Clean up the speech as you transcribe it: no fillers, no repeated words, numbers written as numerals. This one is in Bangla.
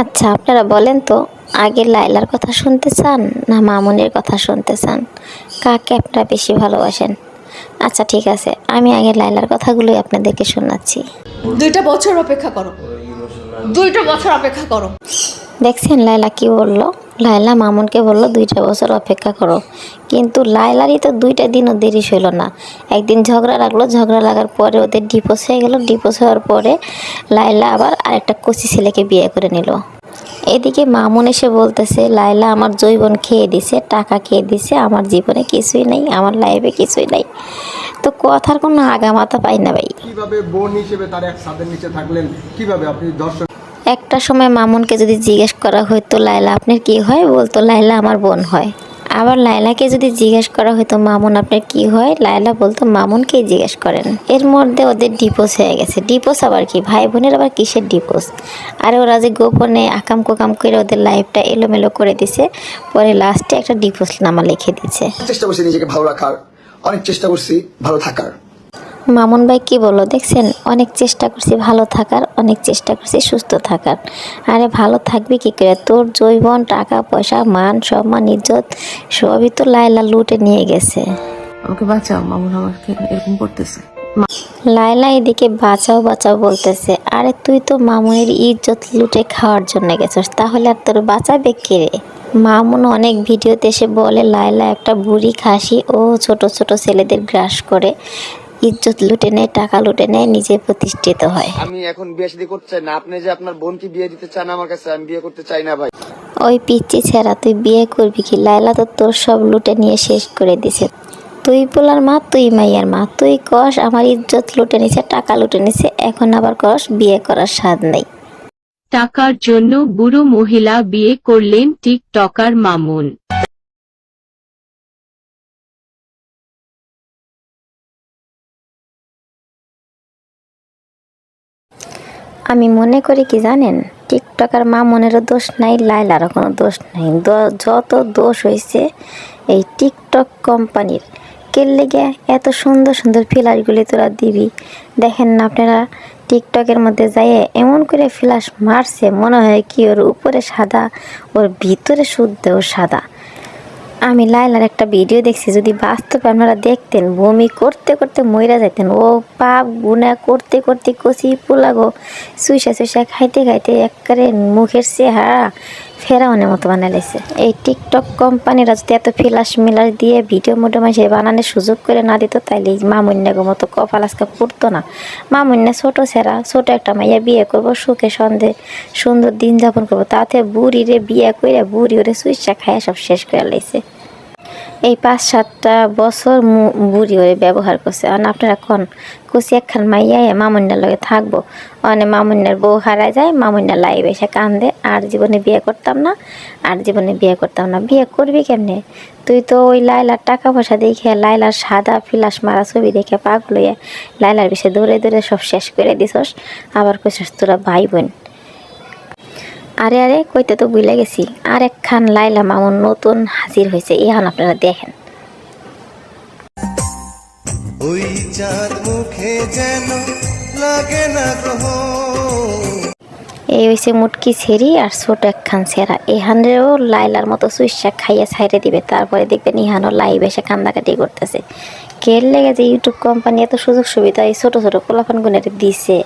আচ্ছা, আপনারা বলেন তো, আগে লায়লার কথা শুনতে চান না মামুনের কথা শুনতে চান? কাকে আপনারা বেশি ভালোবাসেন? আচ্ছা ঠিক আছে, আমি আগে লায়লার কথাগুলোই আপনাদেরকে শোনাচ্ছি। 2টা বছর অপেক্ষা করো, 2টা বছর অপেক্ষা করো। দেখছেন লায়লা কি বললো? লায়লা মামুনকে বললো 2টা বছর অপেক্ষা করো, কিন্তু লায়লারই তো 2টা দিনও দেরি ছিল না। একদিন ঝগড়া লাগলো, ঝগড়া লাগার পরে ওদের ডিভোর্স হয়ে গেল। ডিভোর্স হওয়ার পরে লায়লা আবার আরেকটা কচি ছেলেকে বিয়ে করে নিল। এদিকে মামুন এসে বলতেছে লায়লা আমার যৌবন খেয়ে দিছে, টাকা খেয়ে দিছে, আমার জীবনে কিছুই নাই, আমার লাইফে কিছুই নাই। তো কথার কোনো আগামাথা পাই না ভাই। কিভাবে বোন হিসেবে তার এক ছাদের নিচে থাকলেন, কিভাবে আপনি দর্শক? একটা সময় মামুনকে যদি জিজ্ঞেস করা হতো লায়লা আপনার কি হয়, বলতো লায়লা আমার বোন হয়। আবার লায়লাকে যদি জিজ্ঞেস করা হতো মামুন আপনার কি হয়, লায়লা বলতো মামুনকেই জিজ্ঞেস করেন। এর মধ্যে ওদের ডিভোর্স হয়ে গেছে। ডিভোর্স আবার কি, ভাই বোনের আবার কিসের ডিভোর্স? আর ওরা যে গোপনে আকাম কোকাম করে ওদের লাইফটা এলোমেলো করে দিছে, পরে লাস্টে একটা ডিভোর্স নামা লিখে দিচ্ছে। চেষ্টা করছি নিজেকে ভালো রাখার, অনেক চেষ্টা করছি ভালো থাকার। মামুন ভাই কি বললো দেখছেন? অনেক চেষ্টা করছি ভালো থাকার, অনেক চেষ্টা করছি সুস্থ থাকার। আরে ভালো থাকবি কি করে? তোর যৌবন, টাকা পয়সা, মান সম্মান, ইজ্জত সবই তো লায়লা লুটে নিয়ে গেছে। আমাকে বাঁচাও, মামুন আমাকে এরকম করতেছে। লায়লা এদিকে বাঁচাও বাঁচাও বলতেছে। আরে তুই তো মামুনের ইজ্জত লুটে খাওয়ার জন্য গেছিস, তাহলে আর তোর বাঁচাবে কে রে? মামুন অনেক ভিডিওতে এসে বলে লায়লা একটা বুড়ি খাসি, ও ছোট ছোট ছেলেদের গ্রাস করে ইজ্জত লুটে নেয়, টাকা লুটে নেয়, নিজে প্রতিষ্ঠিত হয়। আমি এখন বিয়ে শাদী করতে চাই না। আপনি যে আপনার বোনকে বিয়ে দিতে চান আমার কাছে, আমি বিয়ে করতে চাই না ভাই। ওই পিচ্চি ছেঁড়া, তুই বিয়ে করবি কি? লায়লা তো তোর সব লুটে নিয়ে শেষ করে দিছে। তুই পোলার মা, তুই মাইয়ার মা, তুই কস আমার ইজ্জত লুটে নিছে, টাকা লুটে নিছে, এখন আবার কস বিয়ে করার স্বাদ নেই। টাকার জন্য বুড়ো মহিলা বিয়ে করলেন টিকটকার মামুন। আমি মনে করি কি জানেন, টিকটকার মামুনেরও দোষ নাই, লায়লারও কোনো দোষ নাই। যত দোষ হয়েছে এই টিকটক কোম্পানির। কে লেগে এত সুন্দর সুন্দর ফ্ল্যাশগুলি তোরা দিবি? দেখেন না আপনারা, টিকটকের মধ্যে যাইয়ে এমন করে ফ্ল্যাশ মারছে, মনে হয় কি ওর উপরে সাদা, ওর ভিতরে শুদ্ধও সাদা। আমি লায়লার একটা ভিডিও দেখছি, যদি বাস্তবে আপনারা দেখতেন বমি করতে করতে মইরা যাইতেন। ও পাপ গুনা করতে করতে কচি পোলাগো চুইসা চুইসা খাইতে খাইতে একবারে মুখের চেহারা ফেরাউনের মতো বানাইছে। এই টিকটক কোম্পানিরা যদি এত ফ্ল্যাশ মিলাস দিয়ে ভিডিও মোটো মাসে বানানোর সুযোগ করে না দিত, তাইলে এই মামুন্যাগো মতো কপাল আজকে পড়তো না। মামুন্যা ছোট ছেঁড়া, ছোট একটা মাইয়া বিয়ে করবো, সুখে সন্ধে সুন্দর দিন যাপন করবো, তাতে বুড়ি রে বিয়ে করে বুড়ি ওরে চুইসা খাইয়া সব শেষ করে লাইছে। এই 5-7টা বছর বুড়ি ওরে ব্যবহার করছে। আর আপনারা কন কুচি একখান মাইয়া মামুন্যার লগে থাকবো, মানে মামুন্যার বউ হারায় যায়, মামুন্যার লাইভ এসে কান্দে, আর জীবনে বিয়ে করতাম না, আর জীবনে বিয়ে করতাম না। বিয়ে করবি কেমনে? তুই তো ওই লায়লার টাকা পয়সা দেখে, লায়লার সাদা ফ্ল্যাশ মারা ছবি দেখে পাগল হইয়া লায়লার বিষয়ে দৌড়ে দৌড়ে সব শেষ করে দিছস। আবার কইছস তোরা ভাই বোন। আরে আরে কইতে তো ভুলে গেছি, আর একখান লায়লা মামুন নতুন হাজির হয়েছে, এখন আপনারা দেখেন। ওই চাঁদ মুখে যেন লাগে না গ্রহ। এই হয়েছে মুটকি ছেড়ি আর ছোট একখান ছেঁড়া। এখানেও লায়লার মতো সুইসা খাইয়ে ছাইড়ে দিবে, তারপরে দেখবেন ইহানও লাইভ এসে কান্দাকাটি করতেছে। কের লেগে যে ইউটিউব কোম্পানি এত সুযোগ সুবিধা এই ছোট ছোট পোলাপান গুণের দিছে।